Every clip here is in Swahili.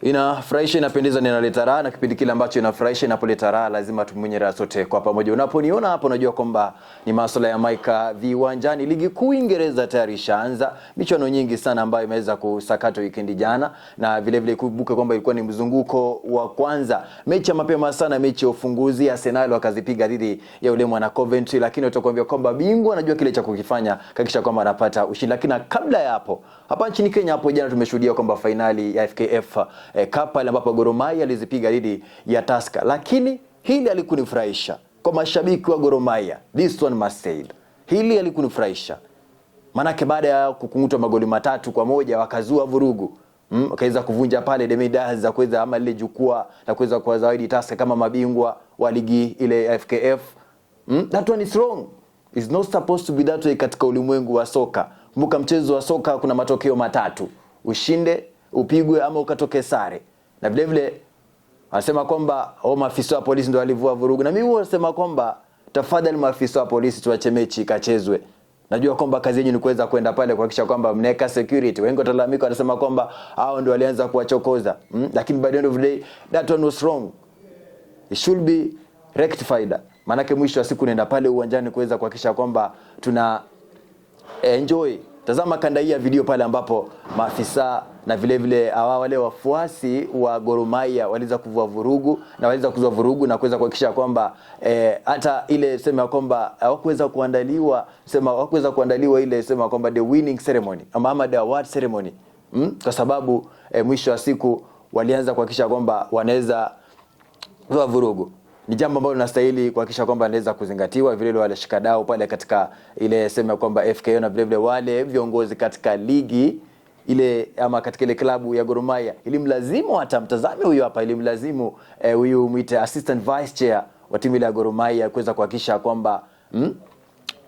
Inafurahisha, inapendeza, inaleta raha, na kipindi kile ambacho inafurahisha, inapoleta raha lazima tumunye raha sote kwa pamoja. Unaponiona hapo unajua kwamba ni masuala ya maika viwanjani. Ligi kuu Uingereza tayari ishaanza. Michuano nyingi sana ambayo imeweza kusakatwa weekend jana, na vile vile kumbuke kwamba ilikuwa ni mzunguko wa kwanza. Mechi ya mapema sana, mechi ya ufunguzi, Arsenal wakazipiga dhidi ya ule mwana Coventry, lakini utakwambia kwamba bingwa anajua kile cha kukifanya, hakikisha kwamba anapata ushindi. Lakini kabla ya hapo, hapa nchini Kenya hapo jana tumeshuhudia kwamba finali ya FKF Cup ile ambapo Gor Mahia alizipiga dhidi ya Tusker, lakini hili alikunifurahisha kwa mashabiki wa Gor Mahia. This one must say, hili alikunifurahisha manake baada ya kukungutwa magoli 3-1 wakazua vurugu, wakaweza kuvunja pale demida za kuweza ama ile jukwaa na kuweza kwa zawadi Tusker kama mabingwa wa ligi ile FKF. That one is wrong. It's not supposed to be that way katika ulimwengu wa soka. Kumbuka mchezo wa soka kuna matokeo 3: ushinde, upigwe ama ukatoke sare. Na vile vile anasema kwamba maafisa wa polisi ndio walivua vurugu, na mimi nasema kwamba tafadhali maafisa wa polisi tuache mechi ikachezwe. Najua kwamba kazi yenu ni kuweza kwenda pale kuhakikisha kwamba mnaweka security. Wengi watalalamika, wanasema kwamba hao ndio walianza kuwachokoza, lakini by the end of the day that one was wrong. It should be rectified. Manake mwisho wa siku nenda pale uwanjani kuweza kuhakikisha kwamba tuna enjoy. Tazama kanda hii ya video pale ambapo maafisa na vile vile wale wafuasi wa Gor Mahia waliweza kuvua vurugu na waliweza kuzua vurugu na kuweza kuhakikisha kwamba hata ile sema kwamba hawakuweza kuandaliwa ile sema kwamba the winning ceremony ama the award ceremony, kwa sababu mwisho wa siku walianza kuhakikisha kwamba wanaweza kuzua vurugu. Ni jambo ambalo linastahili kuhakikisha kwamba anaweza kuzingatiwa. Vile vile wale shikadau pale katika ile sema kwamba FKO na vile vile wale viongozi katika ligi ile ama katika ile klabu ya Gor Mahia, ili mlazimu atamtazame huyu hapa, ili mlazimu huyu muite assistant vice chair wa timu ile ya Gor Mahia kuweza kuhakikisha kwamba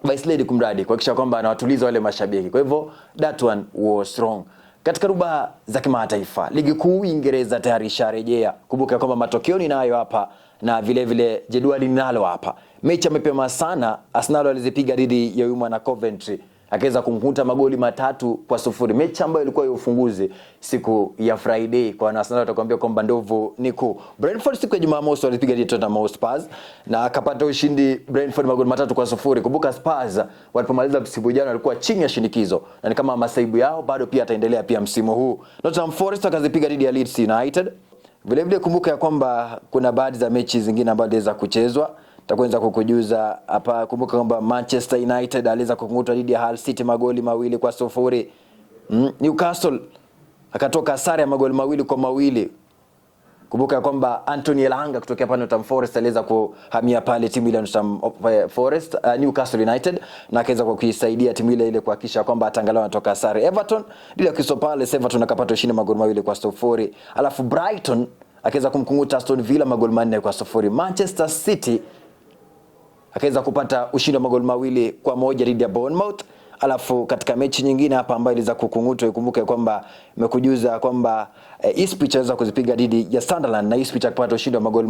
vice lady kumradi kuhakikisha kwamba anawatuliza wale mashabiki. Kwa hivyo that one was wrong. Katika ruba za kimataifa, ligi kuu Uingereza tayari isharejea. Kumbuka kwamba matokeo ninayo hapa na vile vile jedwali ninalo hapa. Mechi mapema sana, Arsenal walizipiga dhidi ya Yuma na Coventry, akaweza kumkuta magoli 3-0. Mechi ambayo ilikuwa ya ufunguzi siku ya Friday. Kwa Arsenal watakwambia kwamba ndovu ni kuu. Brentford siku ya Jumamosi walipiga dhidi ya Tottenham Spurs na akapata ushindi Brentford magoli 3-0. Kumbuka Spurs walipomaliza msimu jana walikuwa chini ya shinikizo, na ni kama masaibu yao bado pia ataendelea pia msimu huu. Nottingham Forest wakazipiga dhidi ya Leeds United. Vile vile kumbuka ya kwamba kuna baadhi za mechi zingine ambazo zinaweza kuchezwa. Takuanza kukujuza hapa. Kumbuka kwamba Manchester United aliweza kukunguta dhidi ya Hull City magoli 2-0. Newcastle akatoka sare ya magoli 2-2. Kumbuka kwamba Anthony Elanga kutoka hapa Nottingham Forest aliweza kuhamia pale timu ile ya Nottingham Forest Newcastle United, na akaweza kuisaidia timu ile kuhakikisha kwamba atangalau anatoka sare. Everton dhidi ya Crystal Palace, Everton akapata ushindi magoli 2-0. Alafu Brighton akaweza kumkunguta Aston Villa magoli 4-0. Manchester City akaweza kupata ushindi wa magoli 2-1 dhidi ya Bournemouth. Alafu katika mechi nyingine hapa ambayo iliweza kukungutwa, ikumbuke kwamba nimekujuza kwamba Ipswich aweza kuzipiga dhidi ya Sunderland na Ipswich akapata ushindi wa magoli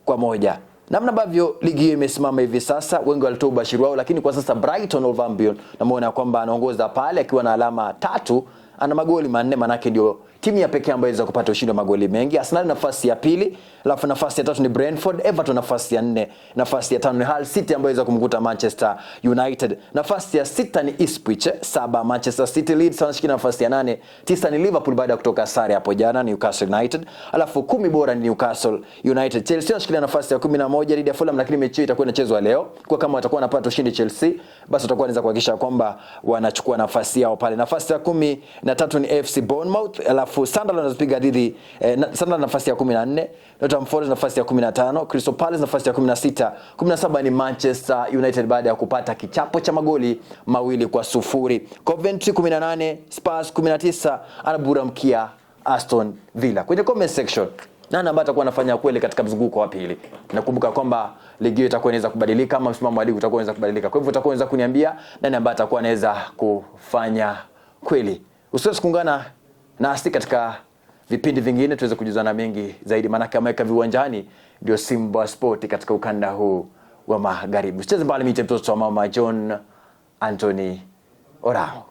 2-1. Namna ambavyo ligi hiyo imesimama hivi sasa, wengi walitoa ubashiri wao, lakini kwa sasa Brighton of Albion namuona kwamba anaongoza pale akiwa na alama 3, ana magoli 4, manake ndio timu ya pekee ambayo inaweza kupata ushindi wa magoli mengi. Arsenal nafasi ya 2, alafu nafasi ya 3 ni Brentford, Everton nafasi ya 4, nafasi ya 5 ni Hull City ambayo inaweza kumkuta Manchester United, nafasi ya 6 ni Ipswich, 7 Manchester City. Leeds wanashika nafasi ya 8, 9 ni Liverpool baada ya kutoka sare hapo jana Newcastle United, alafu 10 bora ni Newcastle United. Chelsea wanashika nafasi ya 11 dhidi ya Fulham, lakini mechi itakuwa inachezwa leo. Kwa kama watakuwa wanapata ushindi Chelsea, basi watakuwa wanaweza kuhakikisha kwamba wanachukua nafasi yao pale. Nafasi ya 13 ni AFC Bournemouth, alafu Sunderland wanazipiga dhidi Sunderland nafasi ya 14, Nottingham Forest nafasi ya 15, Crystal Palace nafasi ya 16, 17 ni Manchester United baada ya kupata kichapo cha magoli 2-0. Coventry 18, Spurs 19 anaburamkia Aston Villa. Kwenye comment section, nani ambaye atakuwa anafanya kweli katika mzunguko wa pili? Nakumbuka kwamba ligi hiyo itakuwa inaweza kubadilika, ama msimamo wa ligi utakuwa unaweza kubadilika. Kwa hivyo utakuwa unaweza kuniambia nani ambaye atakuwa anaweza kufanya kweli. Usiweze kuungana nasi katika vipindi vingine tuweze kujuzana mengi zaidi, maana kama viwanjani ndio Simba Sport katika ukanda huu wa magharibi. Usicheze mbali, mimi mtoto wa mama John Anthony Orao.